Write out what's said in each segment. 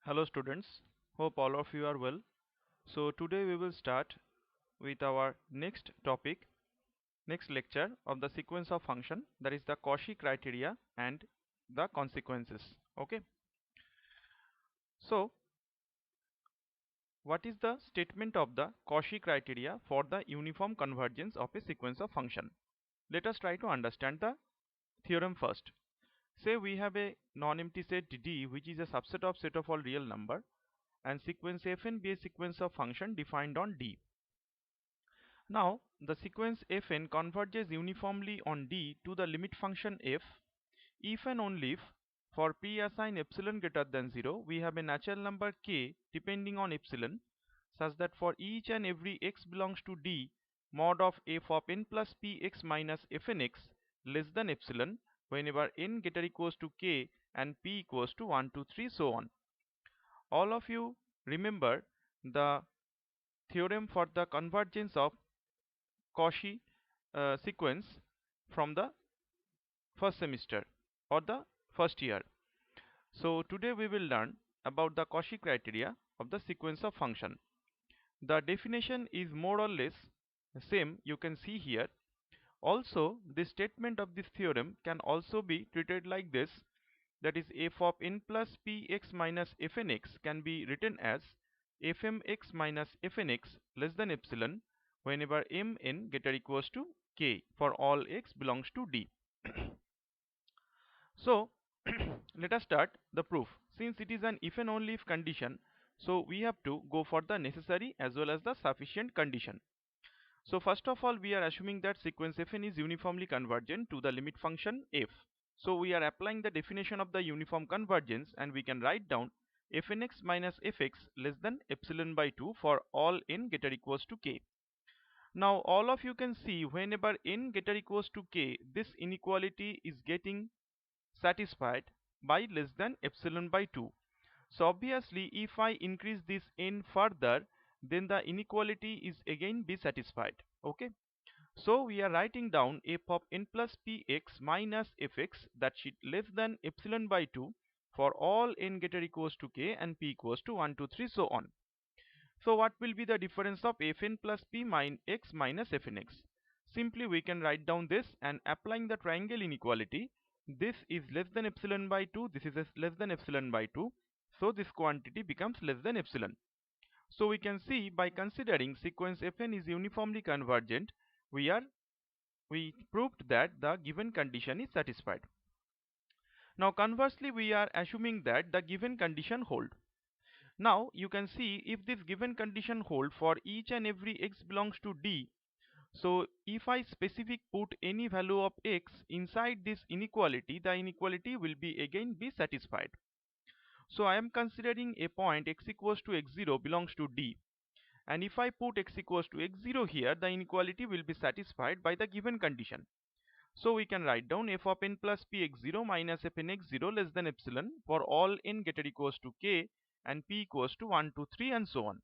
Hello students, hope all of you are well. So today we will start with our next topic, next lecture of the sequence of function, that is the Cauchy criteria and the consequences. Okay. So what is the statement of the Cauchy criteria for the uniform convergence of a sequence of function? Let us try to understand the theorem first. Say we have a non-empty set D which is a subset of set of all real number and sequence Fn be a sequence of function defined on D. Now, the sequence Fn converges uniformly on D to the limit function f if and only if for p assigned epsilon greater than 0 we have a natural number k depending on epsilon such that for each and every x belongs to D mod of f of n plus px minus fnx less than epsilon whenever n greater equals to k and p equals to 1 2 3 so on. All of you remember the theorem for the convergence of Cauchy sequence from the first semester or the first year. So today we will learn about the Cauchy criteria of the sequence of function. The definition is more or less same, you can see here. Also, the statement of this theorem can also be treated like this, that is f of n plus px minus fnx can be written as fmx minus fnx less than epsilon whenever mn greater equals to k for all x belongs to D. So let us start the proof. Since it is an if and only if condition, so we have to go for the necessary as well as the sufficient condition. So first of all, we are assuming that sequence Fn is uniformly convergent to the limit function f. So we are applying the definition of the uniform convergence and we can write down fnx minus fx less than epsilon by 2 for all n greater equals to k. Now all of you can see whenever n greater equals to k, this inequality is getting satisfied by less than epsilon by 2. So obviously if I increase this n further, then the inequality is again be satisfied. Okay. So we are writing down f of n plus px minus fx that should less than epsilon by 2 for all n greater equals to k and p equals to 1 2 3 so on. So what will be the difference of fn plus p minus x minus fnx? Simply we can write down this and applying the triangle inequality. This is less than epsilon by 2, this is less than epsilon by 2. So this quantity becomes less than epsilon. So we can see by considering sequence Fn is uniformly convergent, we proved that the given condition is satisfied. Now conversely we are assuming that the given condition hold. Now you can see if this given condition hold for each and every x belongs to D. So if I specific put any value of x inside this inequality, the inequality will be again be satisfied. So I am considering a point x equals to x0 belongs to D. And if I put x equals to x0 here, the inequality will be satisfied by the given condition. So we can write down f of n plus p x0 minus f n x0 less than epsilon for all n greater equals to k and p equals to 1 2 3 and so on.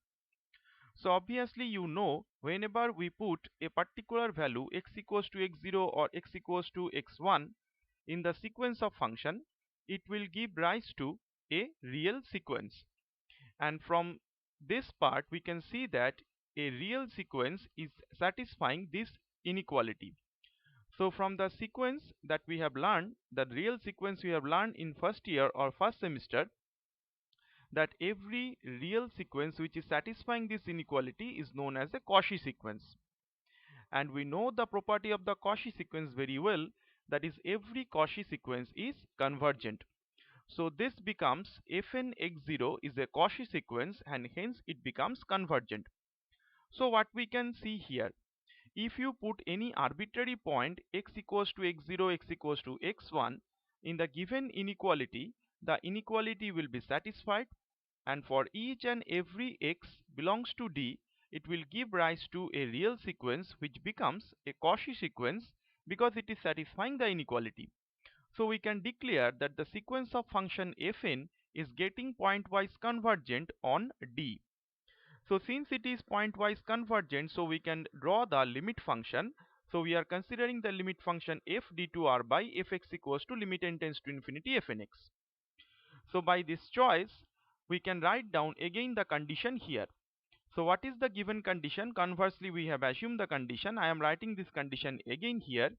So obviously you know whenever we put a particular value x equals to x0 or x equals to x1 in the sequence of function, it will give rise to a real sequence. And from this part we can see that a real sequence is satisfying this inequality. So from the sequence that we have learned, the real sequence we have learned in first year or first semester, that every real sequence which is satisfying this inequality is known as a Cauchy sequence. And we know the property of the Cauchy sequence very well, that is every Cauchy sequence is convergent. So this becomes fn x0 is a Cauchy sequence and hence it becomes convergent. So what we can see here, if you put any arbitrary point x equals to x0, x equals to x1 in the given inequality, the inequality will be satisfied, and for each and every x belongs to D, it will give rise to a real sequence which becomes a Cauchy sequence because it is satisfying the inequality. So we can declare that the sequence of function fn is getting pointwise convergent on D. So since it is pointwise convergent, so we can draw the limit function. So we are considering the limit function f d2r by fx equals to limit n tends to infinity fnx. So by this choice, we can write down again the condition here. So what is the given condition? Conversely, we have assumed the condition. I am writing this condition again here.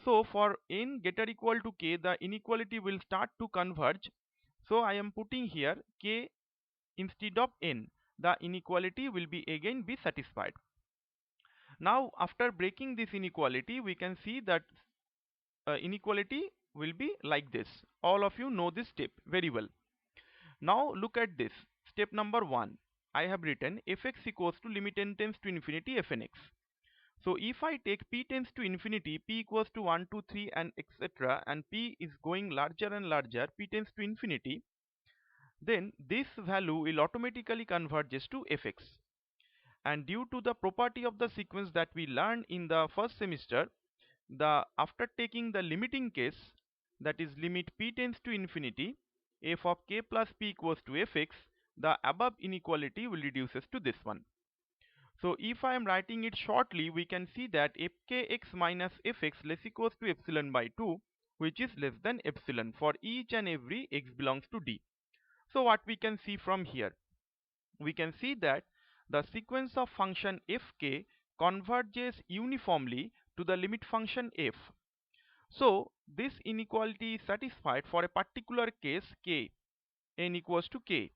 So for n greater equal to k, the inequality will start to converge. So I am putting here k instead of n. The inequality will be again be satisfied. Now after breaking this inequality, we can see that inequality will be like this. All of you know this step very well. Now look at this. Step number 1. I have written fx equals to limit n tends to infinity fnx. So if I take p tends to infinity, p equals to 1, 2, 3 and etc. and p is going larger and larger, p tends to infinity, then this value will automatically converges to fx. And due to the property of the sequence that we learned in the first semester, after taking the limiting case, that is limit p tends to infinity, f of k plus p equals to fx, the above inequality will reduces to this one. So if I am writing it shortly, we can see that fkx minus fx less equals to epsilon by 2, which is less than epsilon for each and every x belongs to D. So what we can see from here? We can see that the sequence of function fk converges uniformly to the limit function f. So this inequality is satisfied for a particular case k, n equals to k.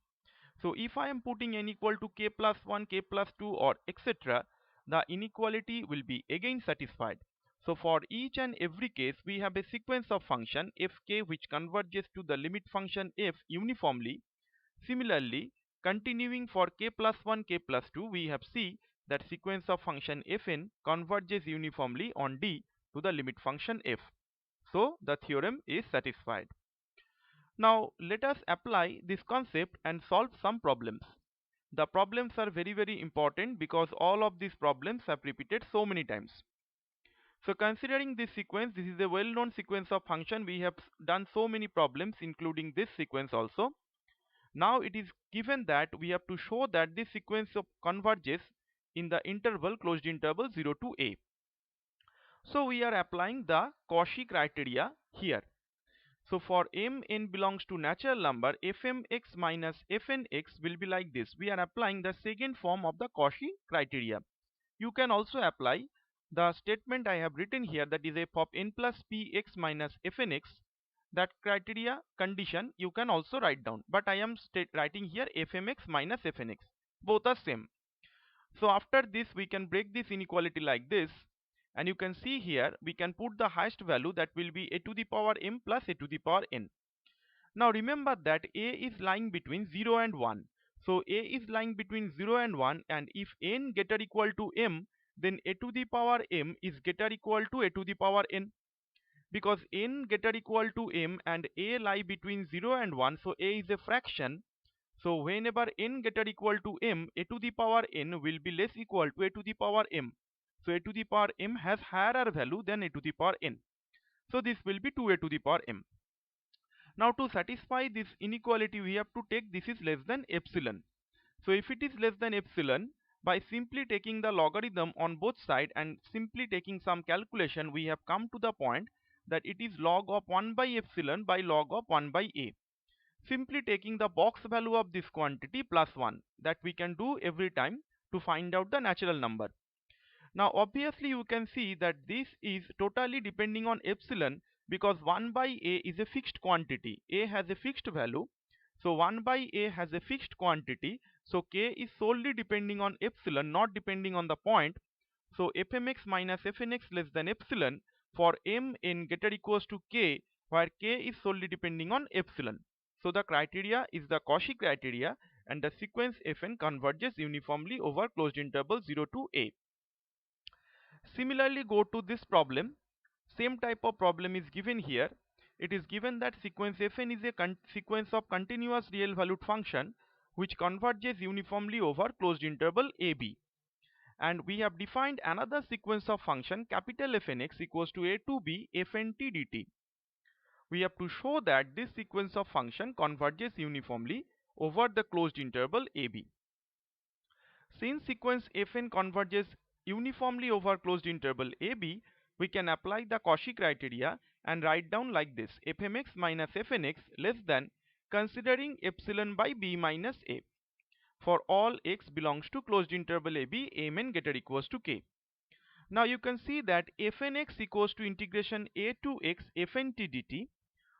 So if I am putting n equal to k plus 1, k plus 2 or etc., the inequality will be again satisfied. So for each and every case, we have a sequence of function fk which converges to the limit function f uniformly. Similarly, continuing for k plus 1, k plus 2, we have see that sequence of function fn converges uniformly on D to the limit function f. So the theorem is satisfied. Now let us apply this concept and solve some problems. The problems are very important because all of these problems have repeated so many times. So considering this sequence, this is a well-known sequence of function. We have done so many problems including this sequence also. Now it is given that we have to show that this sequence of converges in the interval closed interval 0 to a. So we are applying the Cauchy criteria here. So for mn belongs to natural number, fmx minus fnx will be like this. We are applying the second form of the Cauchy criteria. You can also apply the statement I have written here, that is f of n plus px minus fnx. That criteria condition you can also write down, but I am writing here fmx minus fnx. Both are same. So after this we can break this inequality like this, and you can see here we can put the highest value, that will be a to the power m plus a to the power n. Now remember that a is lying between 0 and 1. So a is lying between 0 and 1, and if n greater equal to m, then a to the power m is greater equal to a to the power n. Because n greater equal to m and a lie between 0 and 1, so a is a fraction. So whenever n greater equal to m, a to the power n will be less equal to a to the power m. So a to the power m has higher value than a to the power n. So this will be 2a to the power m. Now to satisfy this inequality, we have to take this is less than epsilon. So if it is less than epsilon, by simply taking the logarithm on both sides and simply taking some calculation, we have come to the point that it is log of 1 by epsilon by log of 1 by a. Simply taking the box value of this quantity plus 1, that we can do every time to find out the natural number. Now obviously you can see that this is totally depending on epsilon, because 1 by a is a fixed quantity. A has a fixed value. So 1 by a has a fixed quantity. So k is solely depending on epsilon, not depending on the point. So fmx minus fnx less than epsilon for m n greater equals to k, where k is solely depending on epsilon. So the criteria is the Cauchy criteria, and the sequence fn converges uniformly over closed interval 0 to a. Similarly, go to this problem. Same type of problem is given here. It is given that sequence fn is a sequence of continuous real valued function which converges uniformly over closed interval ab. And we have defined another sequence of function capital Fnx equals to a to b fnt dt. We have to show that this sequence of function converges uniformly over the closed interval ab. Since sequence fn converges uniformly over closed interval ab, we can apply the Cauchy criteria and write down like this: fmx minus fnx less than considering epsilon by b minus a for all x belongs to closed interval a b, m n greater equals to k. Now you can see that fn x equals to integration a to x fn t dt.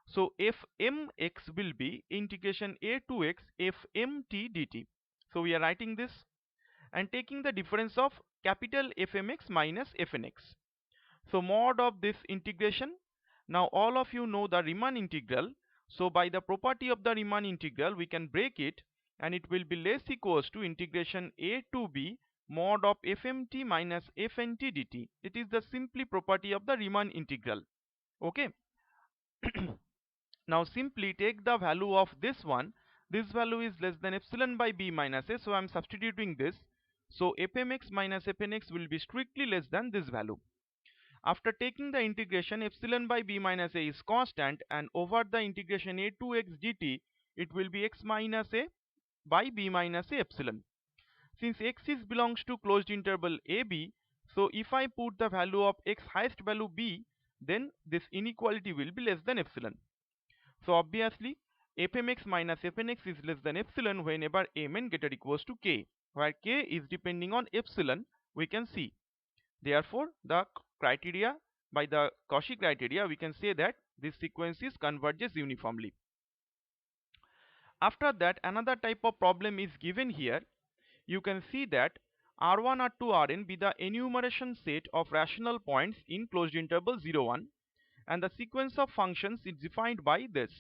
So fmx will be integration a to x fmt dt. So we are writing this and taking the difference of capital Fmx minus Fnx. So mod of this integration. Now all of you know the Riemann integral. So by the property of the Riemann integral we can break it and it will be less equals to integration a to b mod of fmt minus fnt dt. It is the simply property of the Riemann integral. Okay. Now simply take the value of this one. This value is less than epsilon by b minus a, so I am substituting this. So fmx minus fnx will be strictly less than this value. After taking the integration, epsilon by b minus a is constant, and over the integration a to x dt, it will be x minus a by b minus a epsilon. Since x is belongs to closed interval ab, so if I put the value of x highest value b, then this inequality will be less than epsilon. So obviously fmx minus fnx is less than epsilon whenever mn greater equals to k, where k is depending on epsilon, we can see. Therefore the criteria, by the Cauchy criteria, we can say that this sequences converges uniformly. After that, another type of problem is given here. You can see that R1, R2, Rn be the enumeration set of rational points in closed interval 0, 1, and the sequence of functions is defined by this.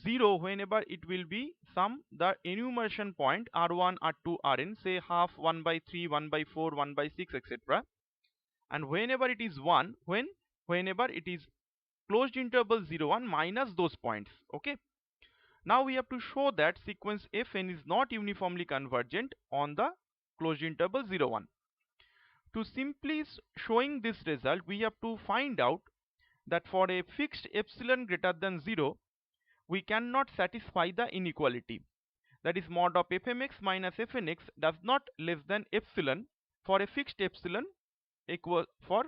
0 whenever it will be the enumeration point R1, R2, Rn, say half, 1 by 3, 1 by 4, 1 by 6, etc. And whenever it is 1, whenever it is closed interval 0, 1 minus those points. Okay. Now we have to show that sequence Fn is not uniformly convergent on the closed interval 0, 1. To simply showing this result, we have to find out that for a fixed epsilon greater than 0, we cannot satisfy the inequality. That is mod of fmx minus fnx does not less than epsilon for a fixed epsilon equal for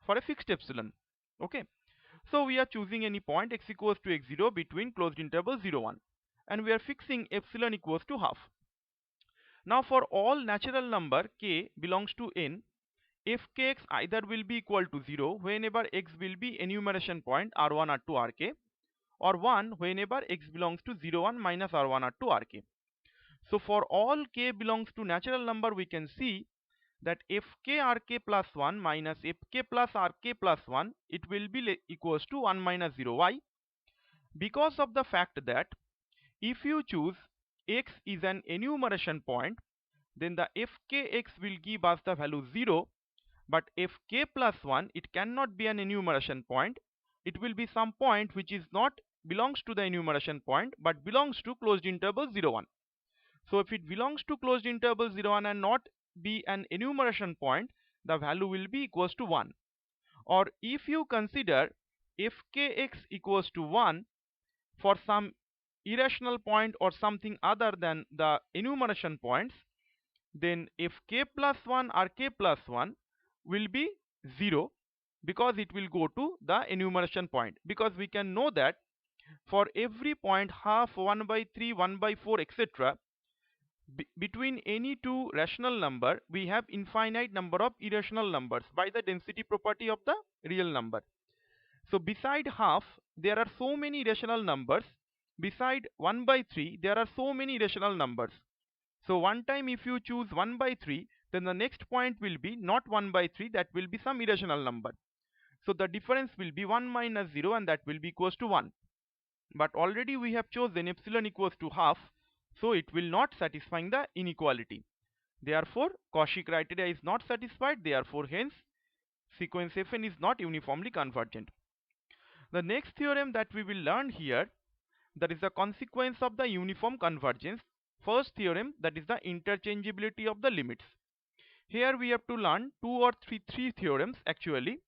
a fixed epsilon. Okay. So we are choosing any point x equals to x0 between closed interval 0, 1, and we are fixing epsilon equals to half. Now for all natural number k belongs to n, if kx either will be equal to 0 whenever x will be enumeration point r1, r2, rk, or 1 whenever x belongs to 0, 1 minus r1, r2, rk. So for all k belongs to natural number, we can see that fk rk plus 1 minus fk plus rk plus 1, it will be equals to 1 minus 0. Why? Because of the fact that if you choose x is an enumeration point, then the fkx will give us the value 0, but fk plus 1, it cannot be an enumeration point. It will be some point which is not belongs to the enumeration point but belongs to closed interval 0, 1. So if it belongs to closed interval 0, 1 and not be an enumeration point, the value will be equals to 1. Or if you consider fkx equals to 1 for some irrational point or something other than the enumeration points, then fk plus 1 or k plus 1 will be 0 because it will go to the enumeration point, because we can know that for every point half, 1 by 3, 1 by 4, etc., between any two rational number we have infinite number of irrational numbers by the density property of the real number. So beside half there are so many rational numbers, beside 1 by 3 there are so many rational numbers. So one time if you choose 1 by 3, then the next point will be not 1 by 3, that will be some irrational number. So the difference will be 1 minus 0 and that will be equals to 1. But already we have chosen epsilon equals to half, so it will not satisfying the inequality. Therefore Cauchy criteria is not satisfied, therefore hence sequence Fn is not uniformly convergent. The next theorem that we will learn here, that is the consequence of the uniform convergence. First theorem, that is the interchangeability of the limits. Here we have to learn two or three theorems actually.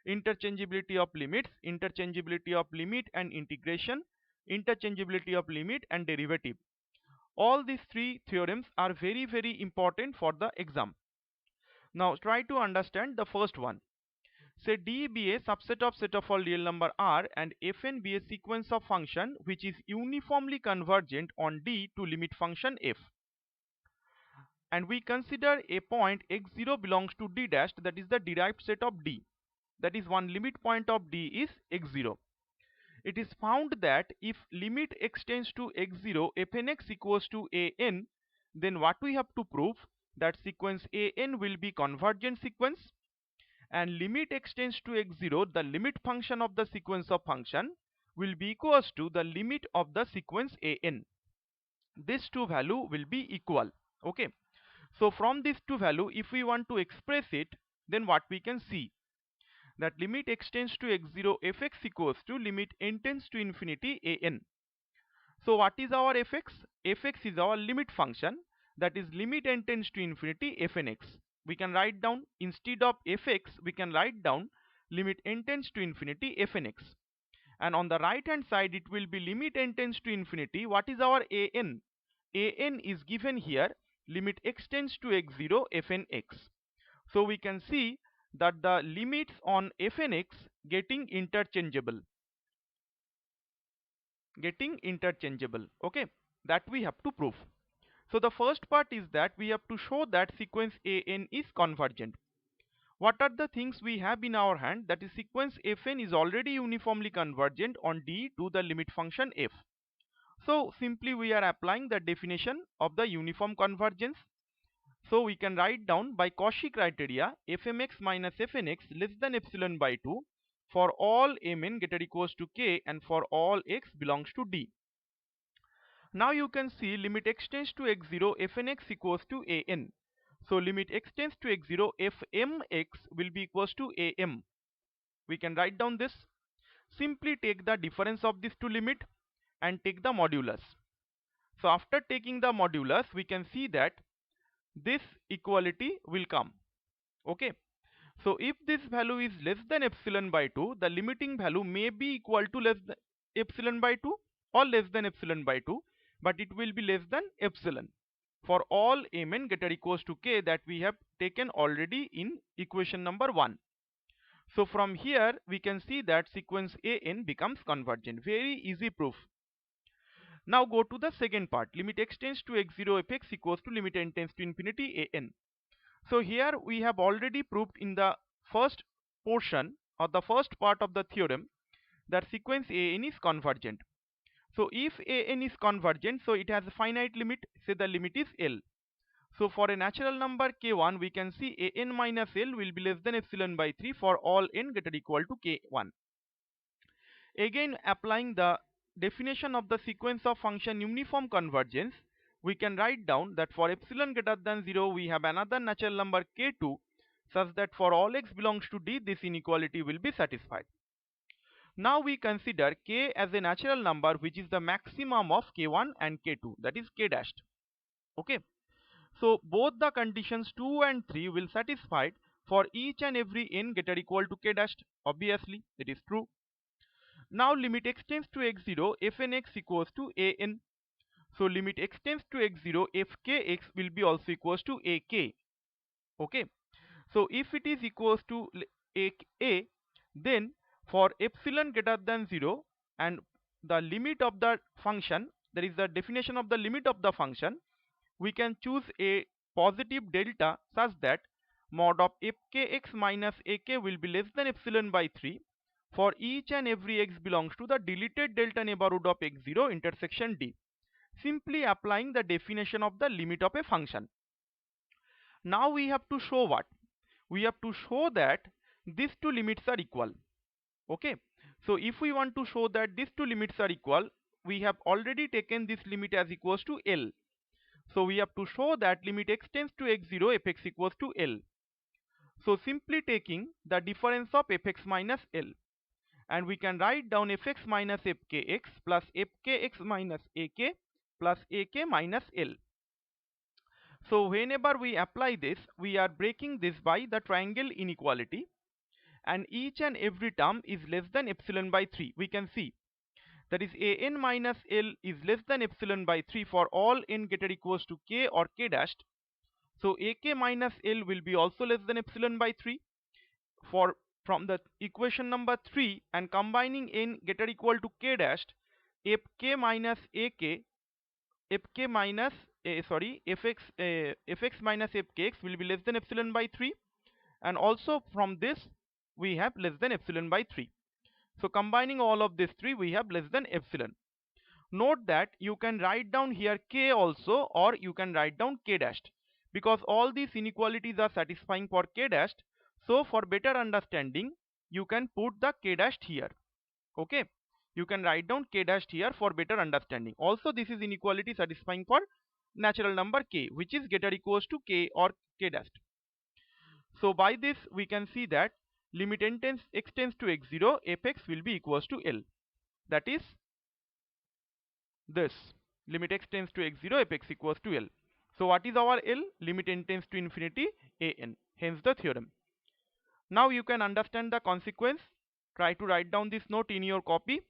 Interchangeability of limits, interchangeability of limit and integration, interchangeability of limit and derivative. All these three theorems are very important for the exam. Now try to understand the first one. say D be a subset of set of all real number R and Fn be a sequence of function which is uniformly convergent on D to limit function f. And we consider a point x0 belongs to D dash, that is the derived set of D. That is, one limit point of D is x0. It is found that if limit extends to x0 fn x equals to an, then what we have to prove, that sequence an will be convergent sequence, and limit extends to x0, the limit function of the sequence of function will be equals to the limit of the sequence an. These two value will be equal. Okay, so from these two value, if we want to express it, then what we can see, that limit extends to x0 fx equals to limit n tends to infinity an. So what is our fx? Fx is our limit function, that is limit n tends to infinity fnx. We can write down, instead of fx we can write down limit n tends to infinity fnx, and on the right hand side it will be limit n tends to infinity. What is our an? An is given here, limit x tends to x0 fnx. So we can see that the limits on fnx getting interchangeable. Okay, that we have to prove. So the first part is that we have to show that sequence an is convergent. What are the things we have in our hand? That is, sequence fn is already uniformly convergent on D to the limit function f. So simply we are applying the definition of the uniform convergence. So we can write down by Cauchy criteria, fmx minus fnx less than epsilon by 2 for all mn greater equals to k and for all x belongs to D. Now you can see limit x tends to x0 fnx equals to an. So limit x tends to x0 fmx will be equals to am. We can write down this. Simply take the difference of these two limit and take the modulus. So after taking the modulus, we can see that this equality will come. Okay, so if this value is less than epsilon by 2, the limiting value may be equal to less than epsilon by 2 or less than epsilon by 2, but it will be less than epsilon for all mn greater equals to k that we have taken already in equation number 1. So from here we can see that sequence an becomes convergent. Very easy proof. Now go to the second part, limit x tends to x0 fx equals to limit n tends to infinity an. So here we have already proved in the first portion or the first part of the theorem that sequence an is convergent. So if an is convergent, so it has a finite limit, say the limit is L. So for a natural number k1, we can see an minus L will be less than epsilon by 3 for all n greater equal to k1. Again, applying the definition of the sequence of function uniform convergence, we can write down that for epsilon greater than 0 we have another natural number k2 such that for all x belongs to D this inequality will be satisfied. Now we consider k as a natural number which is the maximum of k1 and k2, that is k dashed. Okay, so both the conditions 2 and 3 will satisfied for each and every n greater equal to k dashed. Obviously it is true. Now limit x tends to x0 fnx equals to an. So limit x tends to x0 fkx will be also equals to ak. Okay, so if it is equals to a, then for epsilon greater than 0 and the limit of the function, that is the definition of the limit of the function, we can choose a positive delta such that mod of fkx minus ak will be less than epsilon by 3 for each and every x belongs to the deleted delta neighborhood of x0 intersection D. Simply applying the definition of the limit of a function. Now we have to show what? We have to show that these two limits are equal. Okay, so if we want to show that these two limits are equal, we have already taken this limit as equals to L. So we have to show that limit x tends to x0 fx equals to L. So simply taking the difference of fx minus L, and we can write down fx minus fkx plus fkx minus ak plus ak minus L. So whenever we apply this, we are breaking this by the triangle inequality, and each and every term is less than epsilon by 3. We can see that is an minus L is less than epsilon by 3 for all n greater equals to k or k dashed. So ak minus L will be also less than epsilon by 3 for from the equation number 3 and combining n greater equal to k dashed, if k minus ak, if k minus fx minus fkx will be less than epsilon by 3, and also from this we have less than epsilon by 3. So combining all of these three, we have less than epsilon. Note that you can write down here k also, or you can write down k dashed, because all these inequalities are satisfying for k dashed. So for better understanding, you can put the k dashed here. Okay, you can write down k dashed here for better understanding. Also, this is inequality satisfying for natural number k, which is greater equals to k or k dashed. So by this we can see that limit x tends to x0, fx will be equals to L. That is this, limit x tends to x0, fx equals to L. So what is our L? Limit n tends to infinity an. Hence the theorem. Now you can understand the consequence. Try to write down this note in your copy.